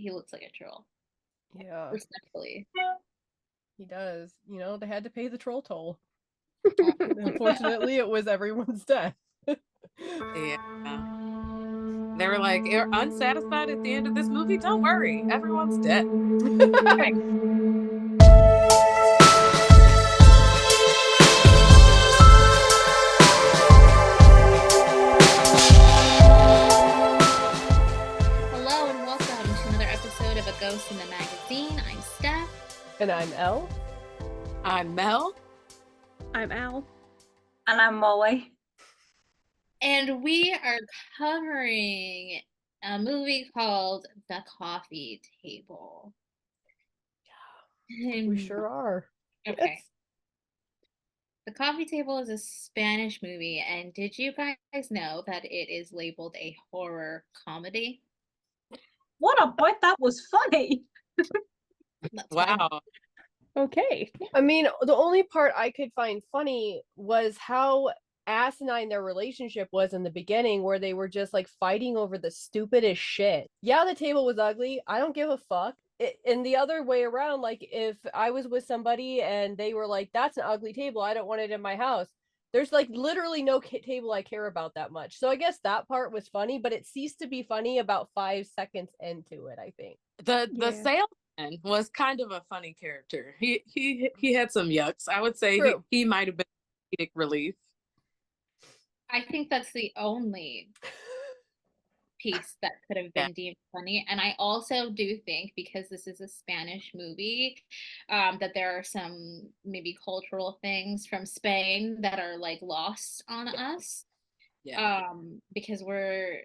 he looks like a troll. Yeah, Respectfully. he does. They had to pay the troll toll. Uh, Unfortunately, it was everyone's death. Yeah. They were like, "You're unsatisfied at the end of this movie? Don't worry, everyone's dead." right. Hello and welcome to another episode of A Ghost in the Magazine. I'm Steph. And I'm Elle. I'm Mel. I'm Al. And I'm Molly. And we are covering a movie called The Coffee Table. We sure are. Okay. The Coffee Table is a Spanish movie, and did you guys know that it is labeled a horror comedy? What a bite, that was funny. That's fine. Wow. Okay. I mean, the only part I could find funny was how asinine their relationship was in the beginning, where they were just like fighting over the stupidest shit. Yeah, the table was ugly. I don't give a fuck. And the other way around, like if I was with somebody and they were like, "That's an ugly table. I don't want it in my house." There's like literally no table I care about that much. So I guess that part was funny, but it ceased to be funny about 5 seconds into it, I think. The Yeah. salesman was kind of a funny character. He had some yucks. I would say True. he might have been comedic relief. I think that's the only piece that could have been deemed funny. And I also do think, because this is a Spanish movie, that there are some maybe cultural things from Spain that are like lost on us. Yeah. Because we're,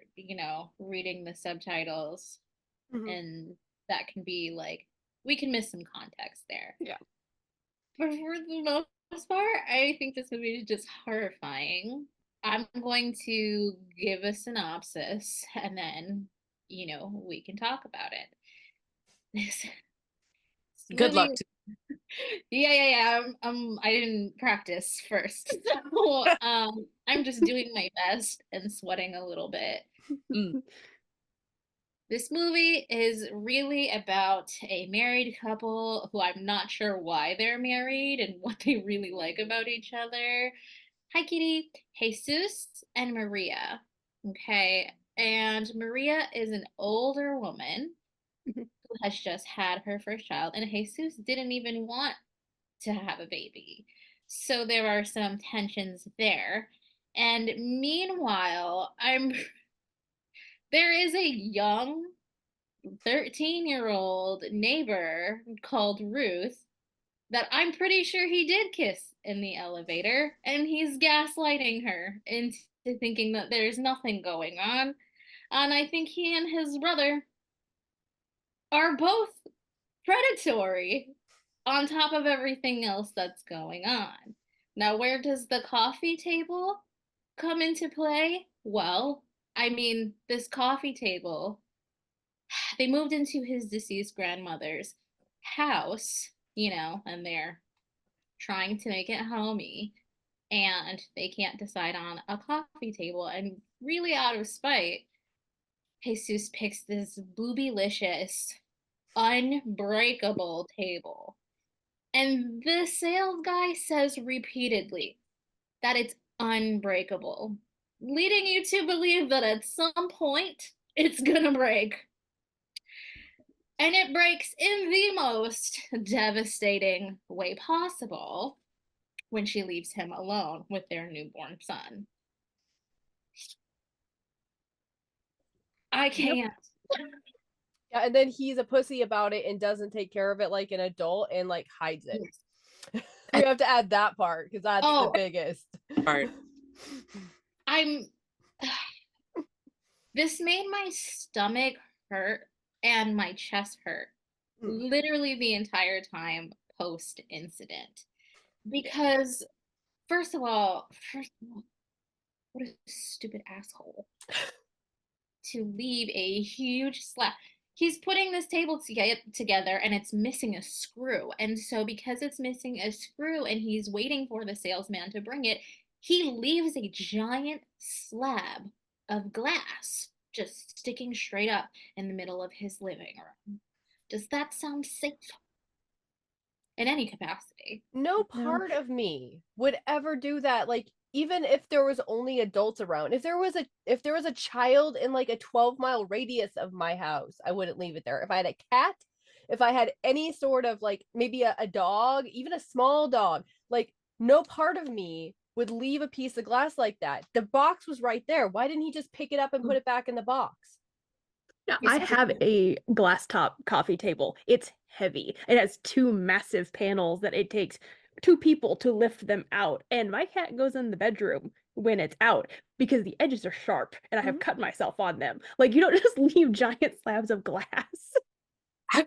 reading the subtitles Mhm. and that can be like, we can miss some context there. Yeah. But for the most part, I think this movie is just horrifying. I'm going to give a synopsis and then, we can talk about it. This Good luck. movie- Yeah. I didn't practice first. So, I'm just doing my best and sweating a little bit. Mm. This movie is really about a married couple who I'm not sure why they're married and what they really like about each other. Hi, Kitty. Jesus and Maria. Okay. And Maria is an older woman who has just had her first child, and Jesus didn't even want to have a baby. So there are some tensions there. And meanwhile, there is a young 13-year-old neighbor called Ruth that I'm pretty sure he did kiss in the elevator, and he's gaslighting her into thinking that there's nothing going on. And I think he and his brother are both predatory on top of everything else that's going on. Now, where does the coffee table come into play? Well, this coffee table, they moved into his deceased grandmother's house, and they're trying to make it homey, and they can't decide on a coffee table. And really, out of spite, Jesus picks this boobylicious, unbreakable table. And the sales guy says repeatedly that it's unbreakable, leading you to believe that at some point it's gonna break. And it breaks in the most devastating way possible when she leaves him alone with their newborn son. I can't. Yeah, and then he's a pussy about it and doesn't take care of it like an adult and like hides it. We have to add that part because that's the biggest part. This made my stomach hurt and my chest hurt literally the entire time post incident. Because first of all, what a stupid asshole to leave a huge slab. He's putting this table together and it's missing a screw. And so, because it's missing a screw and he's waiting for the salesman to bring it, he leaves a giant slab of glass just sticking straight up in the middle of his living room. Does that sound safe? In any capacity. No No. part of me would ever do that. Like, even if there was only adults around, if there was a child in like a 12-mile radius of my house, I wouldn't leave it there. If I had a cat, if I had any sort of like maybe a dog, even a small dog, like no part of me would leave a piece of glass like that. The box was right there. Why didn't he just pick it up and put it back in the box? Now, It's I heavy. have a glass top coffee table. It's heavy. It has two massive panels that it takes two people to lift them out. And my cat goes in the bedroom when it's out because the edges are sharp and I have cut myself on them. Like, you don't just leave giant slabs of glass. I'm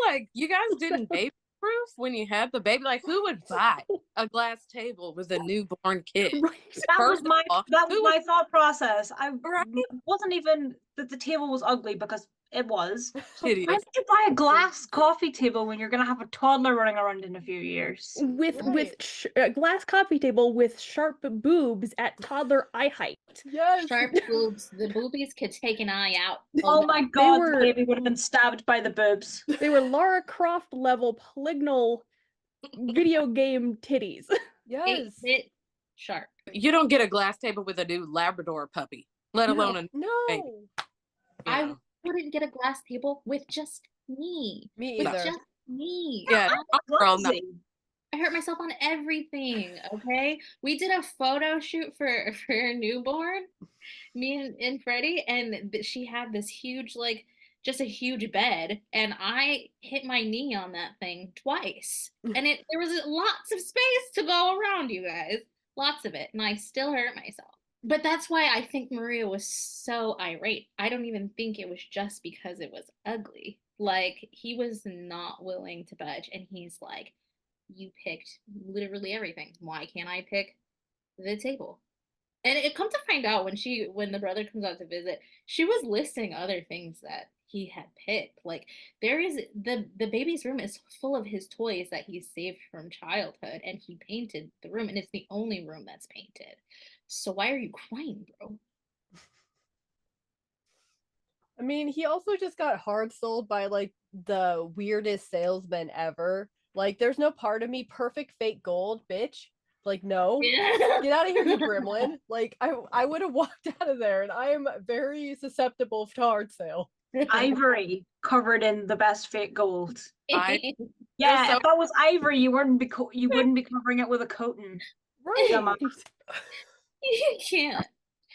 like, you guys didn't baby proof when you had the baby? Like, who would buy a glass table with a newborn kid? Right. That was First of all, who would- my thought process. I Right? wasn't even that the table was ugly because it was. So why Hideous. would you buy a glass coffee table when you're gonna have a toddler running around in a few years? With Right. a glass coffee table with sharp boobs at toddler eye height. Yes. Sharp boobs. The boobies could take an eye out. Oh my god, were- the baby would have been stabbed by the boobs. They were Lara Croft level polygonal video game titties. Yes. 8-bit sharp. You don't get a glass table with a new Labrador puppy, let No. alone a No. baby. you I know. wouldn't get a glass table with just me. Me With either. just me. Yeah, girl, no. Clumsy. I hurt myself on everything. Okay, we did a photo shoot for a newborn, me and Freddie, and she had this huge just a huge bed, and I hit my knee on that thing twice, and there was lots of space to go around, you guys, lots of it, and I still hurt myself. But that's why I think Maria was so irate. I don't even think it was just because it was ugly. Like, he was not willing to budge, and he's like, you picked literally everything. Why can't I pick the table? And it come to find out when the brother comes out to visit, she was listing other things that he had picked. Like, there is the baby's room is full of his toys that he saved from childhood, and he painted the room, and it's the only room that's painted. So why are you crying, bro? I mean, he also just got hard sold by like the weirdest salesman ever. Like, there's no part of me perfect fake gold, bitch. Like, no. Get out of here, you gremlin. Like, I would have walked out of there, and I am very susceptible to hard sale. Ivory covered in the best fake gold. I- Yeah, so- if that was ivory, you wouldn't be covering it with a coating, Right. Dumbass. You can't.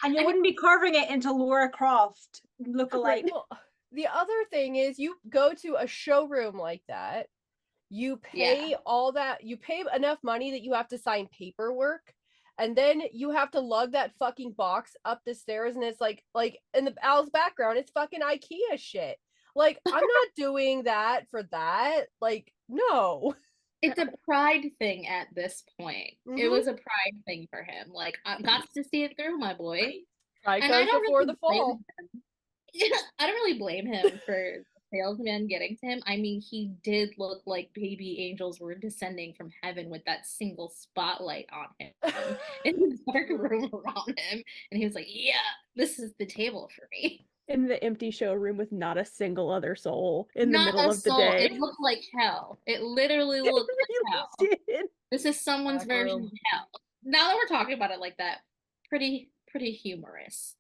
and you I mean- wouldn't be carving it into Laura Croft look-alike. Well, the other thing is, you go to a showroom like that, you pay you pay enough money that you have to sign paperwork, and then you have to lug that fucking box up the stairs, and it's like in the Al's background, it's fucking IKEA shit. Like, I'm not doing that for that. Like, no. It's a pride thing at this point. It Mhm. was a pride thing for him. Like, I've got to see it through, my boy. Try And I comes don't before really the fall. blame him. I don't really blame him for the salesman getting to him. I mean, he did look like baby angels were descending from heaven with that single spotlight on him in the dark room around him. And he was like, yeah, this is the table for me. In the empty showroom with not a single other soul in the Not middle a of the soul. day. It looked like hell. It literally It looked really like hell. did. This is someone's Back version room. of hell. Now that we're talking about it like that, pretty humorous.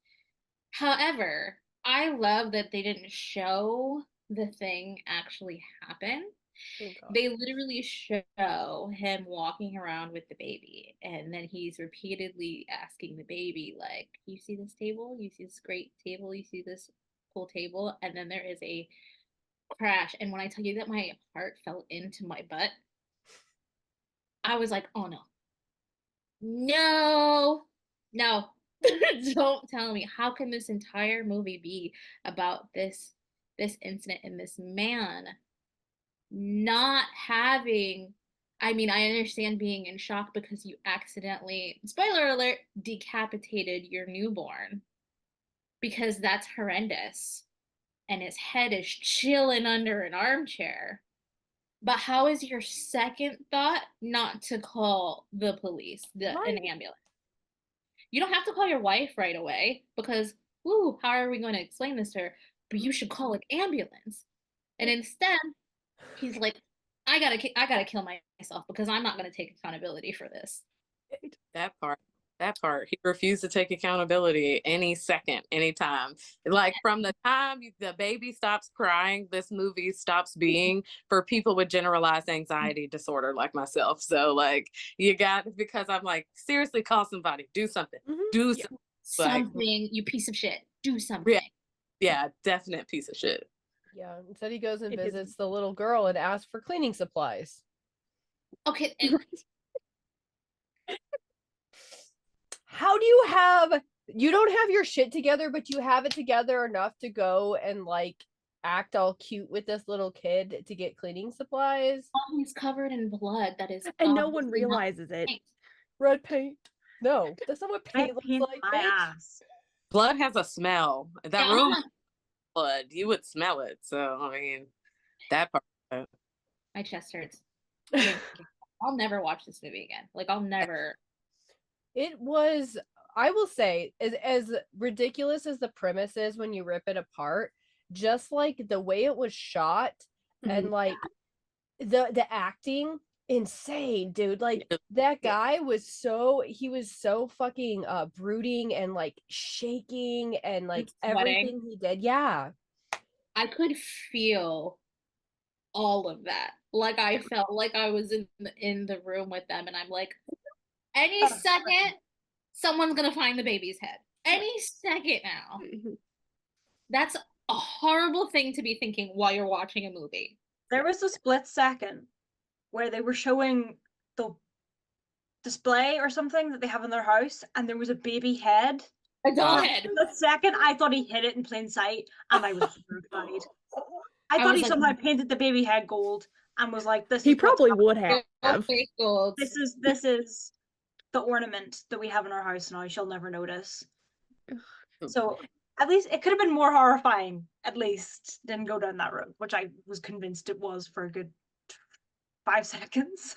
However, I love that they didn't show the thing actually happen. Thank God. They literally show him walking around with the baby, and then he's repeatedly asking the baby, like, you see this table? You see this great table? You see this cool table? And then there is a crash. And when I tell you that my heart fell into my butt, I was like, oh no. No. Don't tell me. How can this entire movie be about this incident and this man not having, I mean, I understand being in shock because you accidentally, spoiler alert, decapitated your newborn, because that's horrendous, and his head is chilling under an armchair. But how is your second thought not to call the police, an Right. ambulance? You don't have to call your wife right away, because ooh, how are we going to explain this to her? But you should call an ambulance. And instead, he's like, I gotta kill myself because I'm not gonna take accountability for this. That part. That part. He refused to take accountability any second, anytime. Like from the time the baby stops crying, this movie stops being for people with generalized anxiety disorder like myself. So like you got, because I'm like, seriously, call somebody, do something. Do Yeah. something. Like, Something, you piece of shit. Do yeah, something. yeah, definite piece of shit. Yeah. Instead, he goes and It is- visits the little girl and asks for cleaning supplies. Okay, and How do you don't have your shit together, but you have it together enough to go and like act all cute with this little kid to get cleaning supplies? he's covered in blood that is And no one obviously not realizes it. paint. Red paint. No, that's not what I paint looks paint like, my bitch. ass. Blood has a smell. That Yeah, room blood, you would smell it. So I mean, that part. my chest hurts. I'll never watch this movie again. Like I'll never. It was, I will say, as ridiculous as the premise is when you rip it apart, just like the way it was shot and like the acting, insane, dude. Like that guy was so fucking brooding and like shaking and like Sweating. everything he did. Yeah. I could feel all of that. Like I felt like I was in the room with them, and I'm like, any second, someone's gonna find the baby's head. Any second now. That's a horrible thing to be thinking while you're watching a movie. There was a split second where they were showing the display or something that they have in their house, and there was a baby head. A doll head. For the second, I thought he hid it in plain sight, and I was terrified. I I thought was he like, somehow painted the baby head gold and was like, "This." He is what's probably happening. would have. fake gold. This is the ornament that we have in our house now. She'll never notice. So at least it could have been more horrifying. At least didn't go down that road, which I was convinced it was for a good 5 seconds.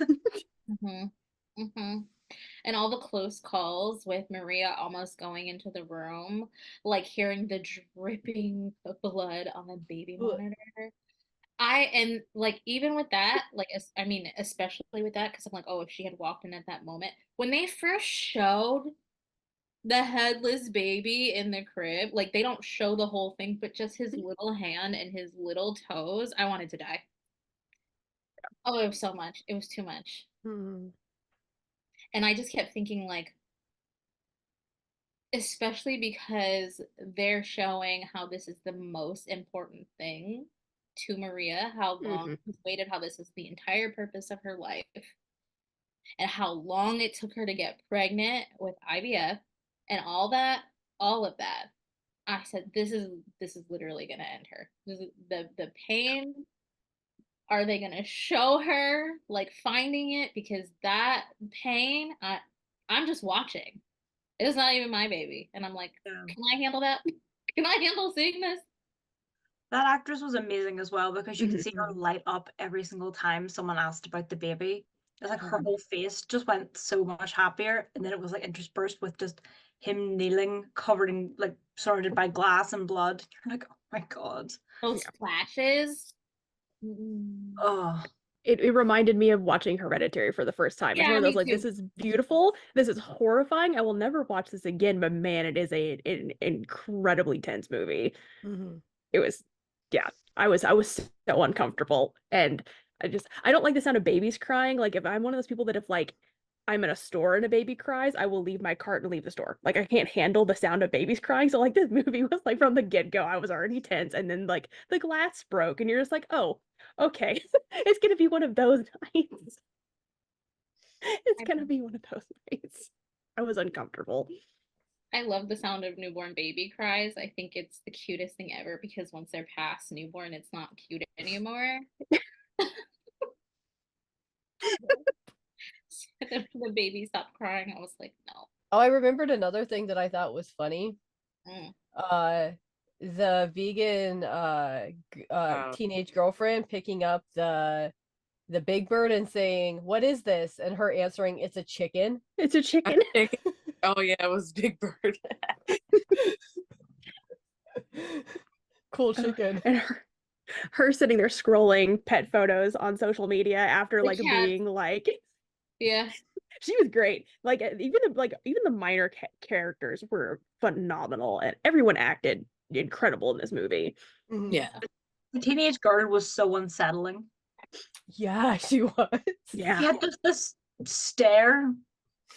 And all the close calls with Maria almost going into the room, like hearing the dripping of blood on the baby monitor. And like even with that, like I mean, especially with that, because I'm like, oh, if she had walked in at that moment, when they first showed the headless baby in the crib, like they don't show the whole thing, but just his little hand and his little toes, I wanted to die. Oh, it was so much. It was too much. And I just kept thinking, like, especially because they're showing how this is the most important thing to Maria, how long she's waited, how this is the entire purpose of her life, and how long it took her to get pregnant with IVF and all of that. I said, this is literally gonna end her. This is the pain. Are they gonna show her like finding it? Because that pain, I'm just watching. It's not even my baby. And I'm like, can I handle that? Can I handle seeing this? That actress was amazing as well because you could see her light up every single time someone asked about the baby. It's like her whole face just went so much happier, and then it was like interspersed with just him kneeling, covered in like surrounded by glass and blood. You're like, oh my god. Those flashes. Oh, It reminded me of watching Hereditary for the first time. It's Yeah, one of those me like, too. this is beautiful, this is horrifying. I will never watch this again, but man, it is an incredibly tense movie. It was, yeah, I was so uncomfortable, and I don't like the sound of babies crying. Like if I'm one of those people that if like I'm in a store and a baby cries, I will leave my cart and leave the store. Like I can't handle the sound of babies crying. So like this movie was like from the get-go, I was already tense, and then like the glass broke, and you're just like, oh, okay, it's gonna be one of those nights. It's gonna be one of those nights. I was uncomfortable. I love the sound of newborn baby cries. I think it's the cutest thing ever because once they're past newborn, it's not cute anymore. The baby stopped crying. I was like, no. Oh, I remembered another thing that I thought was funny. Mm. The vegan teenage girlfriend picking up the Big Bird and saying, "What is this?" and her answering, "It's a chicken." It's a chicken. Oh yeah, it was Big Bird. Cool chicken. And her sitting there scrolling pet photos on social media after The like cat. being like Yeah. she was great. Like even the minor characters were phenomenal, and everyone acted incredible in this movie. Mhm. Yeah. The teenage girl was so unsettling. Yeah, she was. She Yeah. had just this stare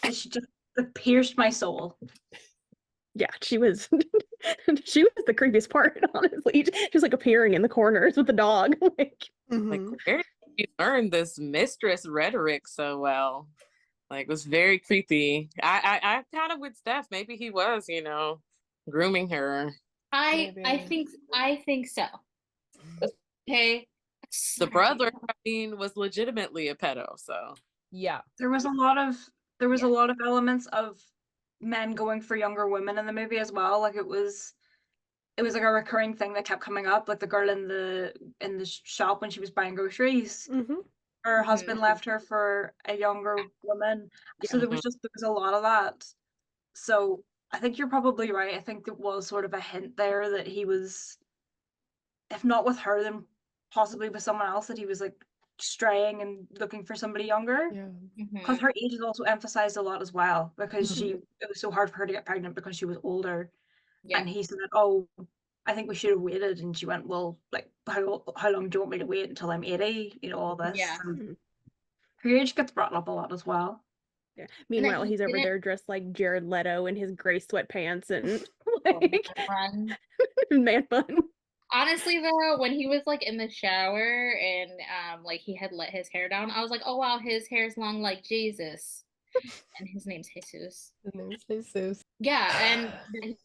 that she just it pierced my soul. Yeah, she was she was the creepiest part, honestly. Just like appearing in the corners with the dog. Like Like, Mhm. where did you learn this mistress rhetoric so well? Like, it was very creepy. I kind of with Steph. Maybe he was, grooming her. I Maybe. think so. Okay. The brother, I mean, was legitimately a pedo. So Yeah. There was a lot of Yeah. elements of men going for younger women in the movie as well. Like it was like a recurring thing that kept coming up. Like the girl in the shop when she was buying groceries, Mm-hmm. her husband Mhm. left her for a younger woman. So Yeah. there was a lot of that. So I think you're probably right. I think there was sort of a hint there that he was, if not with her, then possibly with someone else, that he was like straying and looking for somebody younger. Yeah. Because Mhm. her age is also emphasized a lot as well, because Mhm. it was so hard for her to get pregnant because she was older. Yeah. And he said, "Oh, I think we should have waited." And she went, "Well, like how long do you want me to wait until I'm 80?" All this. Yeah. So Mhm. her age gets brought up a lot as well. Yeah. And that Meanwhile, he he's over didn't there dressed like Jared Leto in his gray sweatpants and oh, man, like run. man bun. Honestly though, when he was like in the shower and like he had let his hair down, I was like, oh wow, his hair's long like Jesus. And his name's Jesus. His name's Jesus. Yeah, and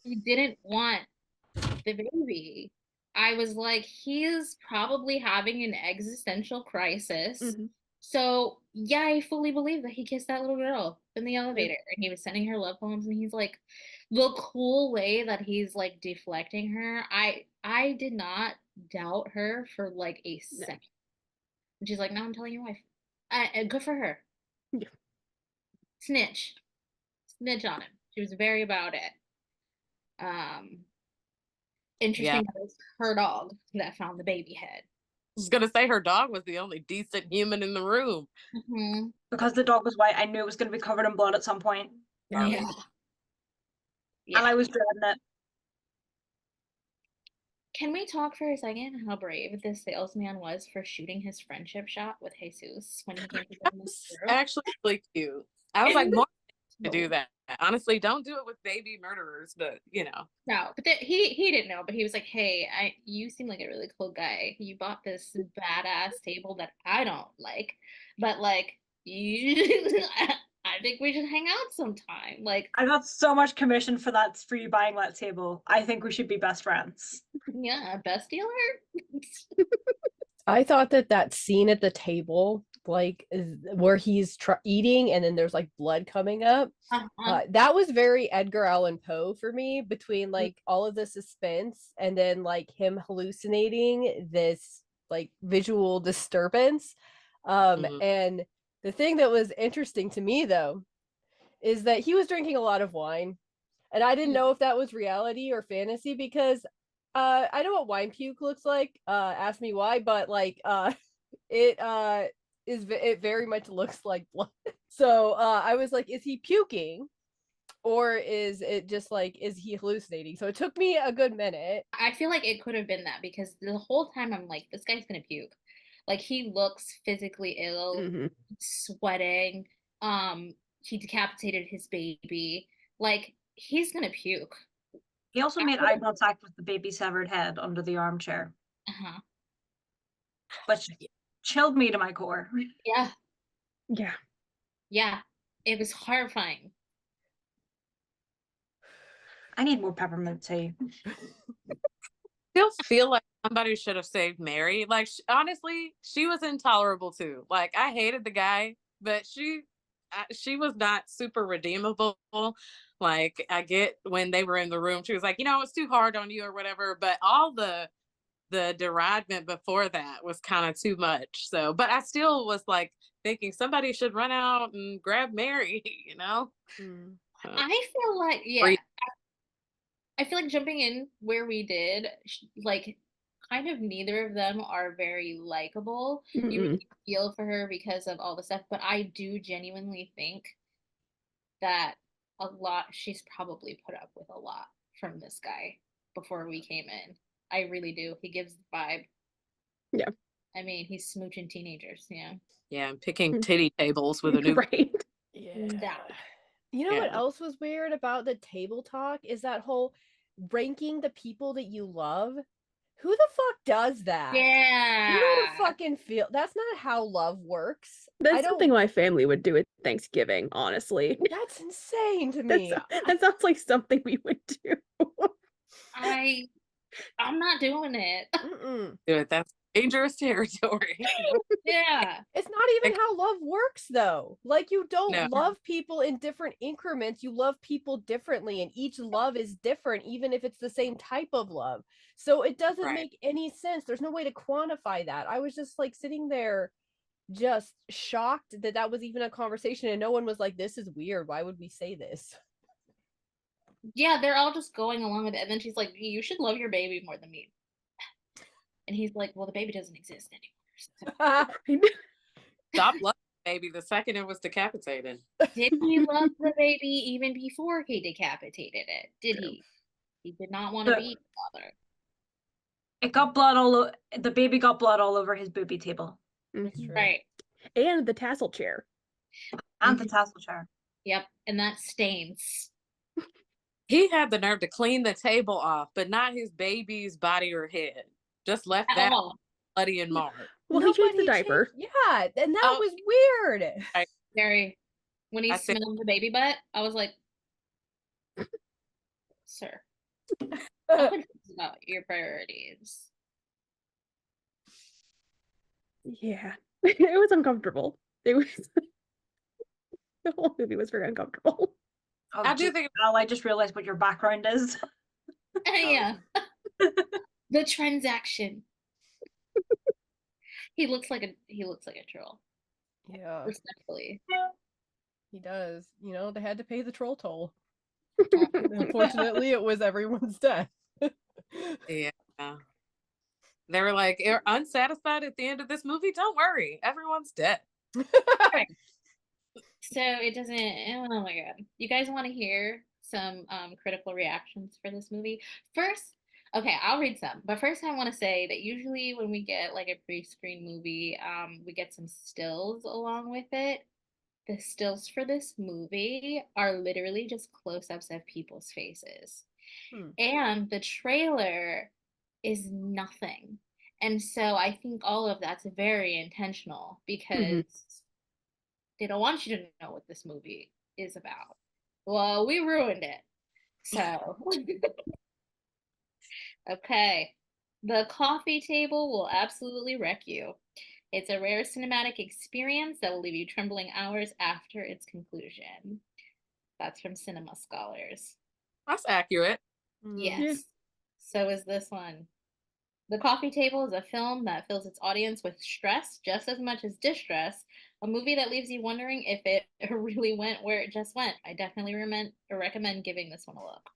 he didn't want the baby. I was like, he is probably having an existential crisis. Mhm. So yeah, I fully believe that he kissed that little girl in the elevator and he was sending her love poems and he's like the cool way that he's like deflecting her. I did not doubt her for like a No. second. And she's like, no, I'm telling your wife. Good for her. Yeah. Snitch. Snitch on him. She was very about it. Um yeah. Interesting that it was her dog that found the baby head. I was gonna say her dog was the only decent human in the room. Mhm. Because the dog was white, I knew it was going to be covered in blood at some point, Yeah. and Yeah. I was dreading it. Can we talk for a second how brave this salesman was for shooting his friendship shot with Jesus when he came to give him this That's girl? actually really cute. I was It like, was more to do cool. that. Honestly, don't do it with baby murderers, but No, but he didn't know, but he was like, "Hey, you seem like a really cool guy. You bought this badass table that I don't like, but like you, I think we should hang out sometime." Like, I got so much commission for you buying that table. I think we should be best friends. yeah, best dealer. I thought that scene at the table, like where he's eating and then there's like blood coming up, Uh-huh. that was very Edgar Allan Poe for me, between like all of the suspense and then like him hallucinating this like visual disturbance. Mhm. And the thing that was interesting to me though is that he was drinking a lot of wine, and I didn't know if that was reality or fantasy, because I know what wine puke looks like. Ask me why, but like it it very much looks like blood. So I was like, is he puking? Or is it just like, is he hallucinating? So it took me a good minute. I feel like it could have been that because the whole time I'm like, this guy's gonna puke. Like he looks physically ill, Mhm. sweating. He decapitated his baby. Like he's gonna puke. He also made eye contact with the baby's severed head under the armchair, Uh-huh. which chilled me to my core. Yeah, Yeah. yeah. It was horrifying. I need more peppermint tea. Still feel like somebody should have saved Mary. Like, honestly, she was intolerable too. Like, I hated the guy, but she was not super redeemable. Like, I get when they were in the room, she was like, it's too hard on you or whatever. But all the deridement before that was kind of too much. So, but I still was like thinking somebody should run out and grab Mary. Mm. I feel like, Or yeah, I feel like jumping in where we did, like, kind of neither of them are very likable. You Mm-mm. really feel for her because of all the stuff, but I do genuinely think that she's probably put up with a lot from this guy before we came in. I really do. He gives the vibe. Yeah. I mean, he's smooching teenagers, yeah. Yeah, and picking Mm. titty tables with a new Right. Yeah. That. You know what Yeah. else was weird about the table talk is that whole ranking the people that you love. Who the fuck does that? Yeah. You don't fucking feel. That's not how love works. I That's don't. something my family would do at Thanksgiving, honestly. That's insane to That's, me. that sounds like something we would do. I'm not doing it. Mm-mm. Do it. That's dangerous territory. Yeah. It's not even how love works, though. Like, you don't No. love people in different increments. You love people differently, and each love is different, even if it's the same type of love. So it doesn't Right. make any sense. There's no way to quantify that. I was just like sitting there, just shocked that that was even a conversation, and no one was like, "This is weird. Why would we say this?" Yeah, they're all just going along with it. And then she's like, you should love your baby more than me. And he's like, well, the baby doesn't exist anymore. So. Stop loving the baby the second it was decapitated. Did he love the baby even before he decapitated it? Did True. he? He did not want to But- be father. It got blood all over. The baby got blood all over his booby table It's Mhm. true. Right. And the tassel chair. and the tassel chair. Yep. And that stains. He had the nerve to clean the table off, but not his baby's body or head. Just left At that all. bloody and marred. Well, No, he changed but the diaper. Yeah, and that Oh. was weird. Very. When he I think- smelled the baby butt, I was like, sir, Uh, how about your priorities? Yeah. It was uncomfortable. It was the whole movie was very uncomfortable. Oh, I do gee, think- Al, I just realized what your background is. Yeah. The transaction. He looks like a troll. yeah, Respectfully. he does. You know, they had to pay the troll toll. Uh, Unfortunately, it was everyone's death. Yeah. They were like, "You're unsatisfied at the end of this movie? Don't worry, everyone's dead." So it doesn't. Oh my god! You guys want to hear some critical reactions for this movie? First, okay, I'll read some. But first, I want to say that usually when we get like a pre-screen movie, we get some stills along with it. The stills for this movie are literally just close-ups of people's faces, and the trailer is nothing. And so I think all of that's very intentional because they don't want you to know what this movie is about. Well, we ruined it. So, okay. The coffee table will absolutely wreck you. It's a rare cinematic experience that will leave you trembling hours after its conclusion. That's from Cinema Scholars. That's accurate. Yes. So is this one. The Coffee Table is a film that fills its audience with stress just as much as distress, a movie that leaves you wondering if it really went where it just went. I definitely recommend giving this one a look.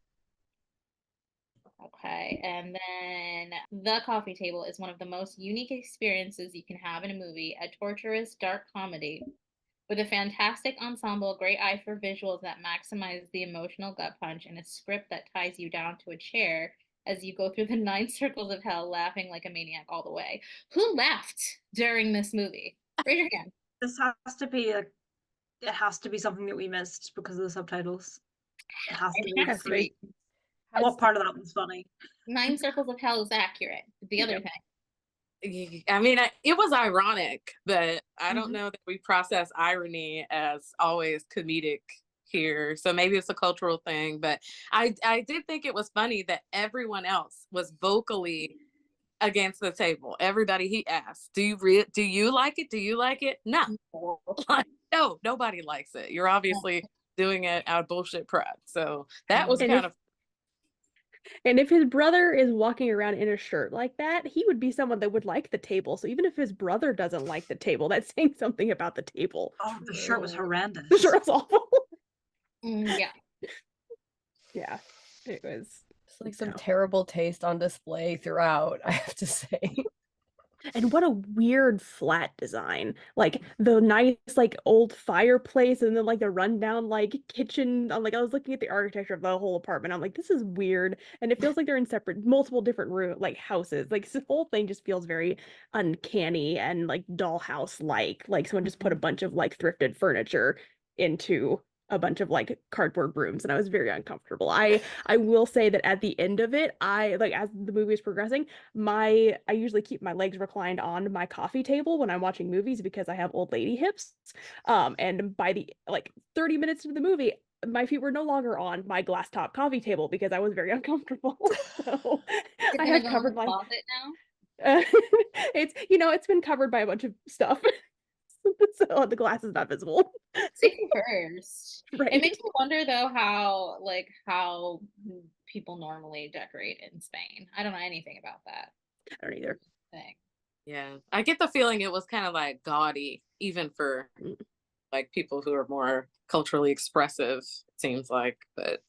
Okay, and then The Coffee Table is one of the most unique experiences you can have in a movie, a torturous dark comedy with a fantastic ensemble, great eye for visuals that maximize the emotional gut punch, and a script that ties you down to a chair as you go through the 9 circles of hell laughing like a maniac all the way. Who laughed during this movie? Raise your hand. This has to be it has to be something that we missed because of the subtitles. It has to It be. has to because- be. What part of that was funny? 9 circles of hell is accurate. The other Yep. thing. I mean, it was ironic, but I don't Mhm. know that we process irony as always comedic here. So maybe it's a cultural thing, but I did think it was funny that everyone else was vocally against the table. Everybody he asked, do you like it? Do you like it? No. Like, no, nobody likes it. You're obviously doing it out of bullshit pride. So that was And kind if- of And if his brother is walking around in a shirt like that, he would be someone that would like the table. So even if his brother doesn't like the table, that's saying something about the table. Oh, the shirt was True. horrendous. The shirt was awful. Yeah. Yeah, it was. It's like some No. terrible taste on display throughout, I have to say. And what a weird flat design. Like the nice like old fireplace and then like the rundown like kitchen. Like I was looking at the architecture of the whole apartment. I'm like, this is weird. And it feels like they're in separate multiple different room like houses. Like this whole thing just feels very uncanny and like dollhouse like someone just put a bunch of like thrifted furniture into a bunch of like cardboard rooms, and I was very uncomfortable. I will say that at the end of it, I like as the movie is progressing, I usually keep my legs reclined on my coffee table when I'm watching movies because I have old lady hips. And by the like 30 minutes into the movie, my feet were no longer on my glass top coffee table because I was very uncomfortable. So Is it I gonna have go in covered the my closet now? it's it's been covered by a bunch of stuff. So the glass is not visible. Safety first. It Right. makes me wonder though how people normally decorate in Spain. I don't know anything about that I don't either. thing. Yeah, I get the feeling it was kind of like gaudy, even for like people who are more culturally expressive, it seems like. But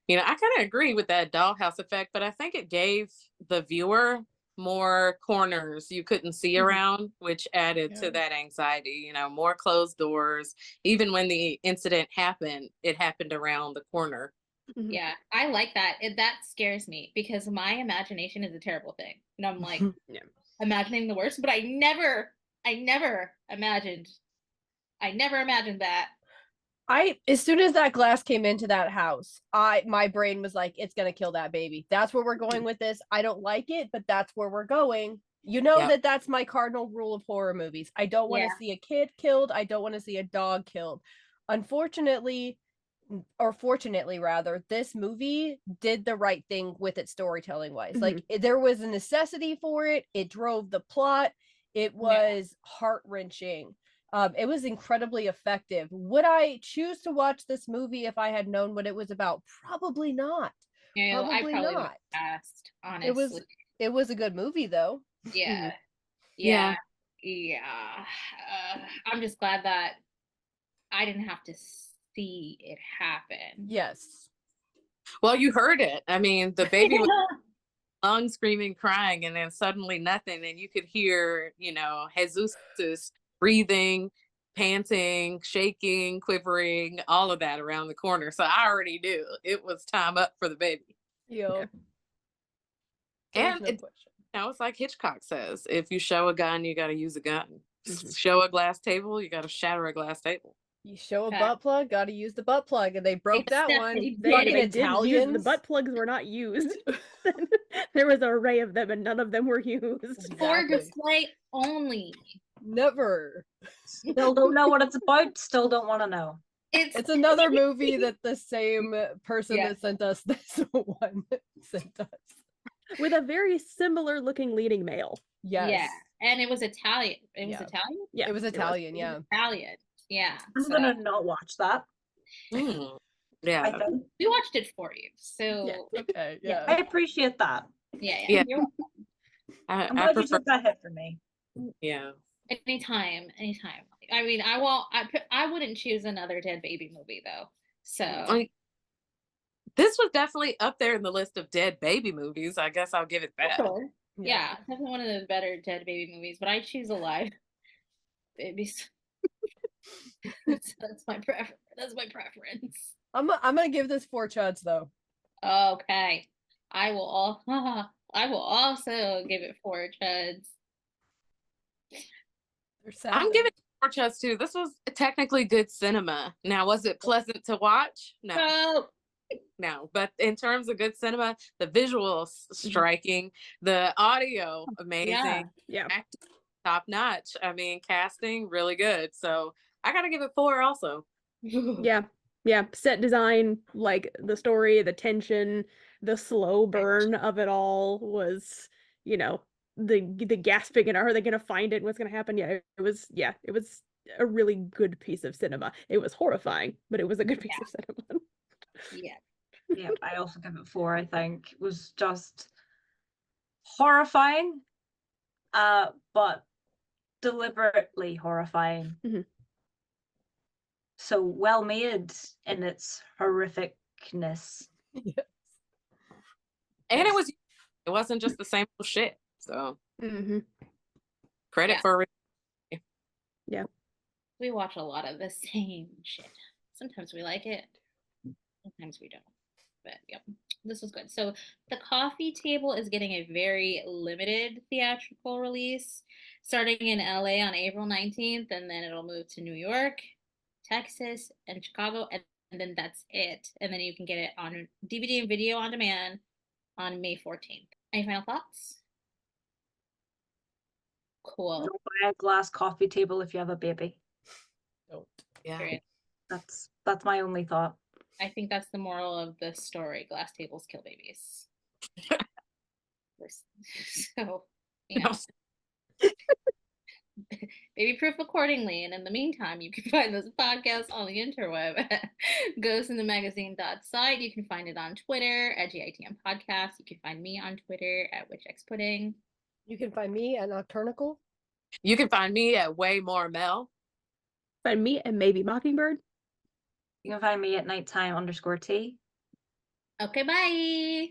I kind of agree with that dollhouse effect, but I think it gave the viewer more corners you couldn't see around, which added to Yeah. that anxiety, more closed doors. Even when the incident happened, it happened around the corner. Mhm. Yeah, I like that. That scares me because my imagination is a terrible thing. And I'm like Yeah. imagining the worst, but I never imagined that. As soon as that glass came into that house, my brain was like, it's gonna kill that baby. That's where we're going with this. I don't like it, but that's where we're going. You know Yep. that's my cardinal rule of horror movies. I don't want to Yeah. see a kid killed. I don't want to see a dog killed. Unfortunately, or fortunately rather, this movie did the right thing with its storytelling wise. Like there was a necessity for it. It drove the plot. It was heart-wrenching. It was incredibly effective. Would I choose to watch this movie if I had known what it was about? Probably not. I Probably probably would not. have asked, It was honestly. it was a good movie though. Yeah. Yeah. Yeah. I'm just glad that I didn't have to see it happen. Yes. Well, you heard it. I mean, the baby was lung screaming, crying, and then suddenly nothing. And you could hear, Jesus breathing, panting, shaking, quivering, all of that around the corner. So I already knew it was time up for the baby. Yo. And No question. it's like Hitchcock says, if you show a gun, you got to use a gun. Show a glass table, you got to shatter a glass table. You show a butt plug, got to use the butt plug, and they broke that one. Fucking Italians. The butt plugs were not used. There was an array of them, and none of them were used. For display only. Never. Still don't know what it's about. Still don't want to know. It's another movie that the same person that sent us this one sent us. With a very similar looking leading male. Yes. Yeah. And it was Italian. It was Italian? Yeah. It was Italian, yeah. Italian. Yeah. I'm gonna not watch that. Yeah. We watched it for you. So okay. Yeah. I appreciate that. Yeah. I'm glad you took that hit for me. Yeah. Anytime. I mean, I wouldn't choose another dead baby movie though. So this was definitely up there in the list of dead baby movies. I guess I'll give it that. Sure. Yeah, definitely one of the better dead baby movies, but I choose alive babies. that's my preference. That's my preference. I'm gonna give this 4 chuds though. Okay. I will also give it 4 chuds. I'm giving it 4 chuds too. This was technically good cinema. Now, was it pleasant to watch? No, but in terms of good cinema, the visuals striking, the audio amazing, acting top notch. I mean, casting really good. So I gotta give it 4 also. Yeah. Set design, like the story, the tension, the slow burn of it all was, the gasping and are they gonna find it? What's gonna happen? It was a really good piece of cinema. It was horrifying, but it was a good piece of cinema. Yeah, I also give it 4. I think it was just horrifying, but deliberately horrifying. So well made in its horrificness. Yes. And Yes. it wasn't just the same old shit. So Mm-hmm. credit Yeah. for We watch a lot of the same shit. Sometimes we like it, sometimes we don't. But yep, this was good. So the coffee table is getting a very limited theatrical release starting in LA on April 19th, and then it'll move to New York, Texas, and Chicago, and then that's it. And then you can get it on DVD and video on demand on May 14th. Any final thoughts? Cool. Don't buy a glass coffee table if you have a baby. Don't. yeah. Period. That's my only thought. I think that's the moral of the story. Glass tables kill babies. So, yeah. Baby proof accordingly. And in the meantime, you can find this podcast on the interweb at ghostinthemagazine.site. You can find it on Twitter at GITM Podcast. You can find me on Twitter at WitchXPudding. You can find me at Nocturnical. You can find me at Way More Mel. Find me and maybe Mockingbird. You can find me at nighttime_T. Okay, bye.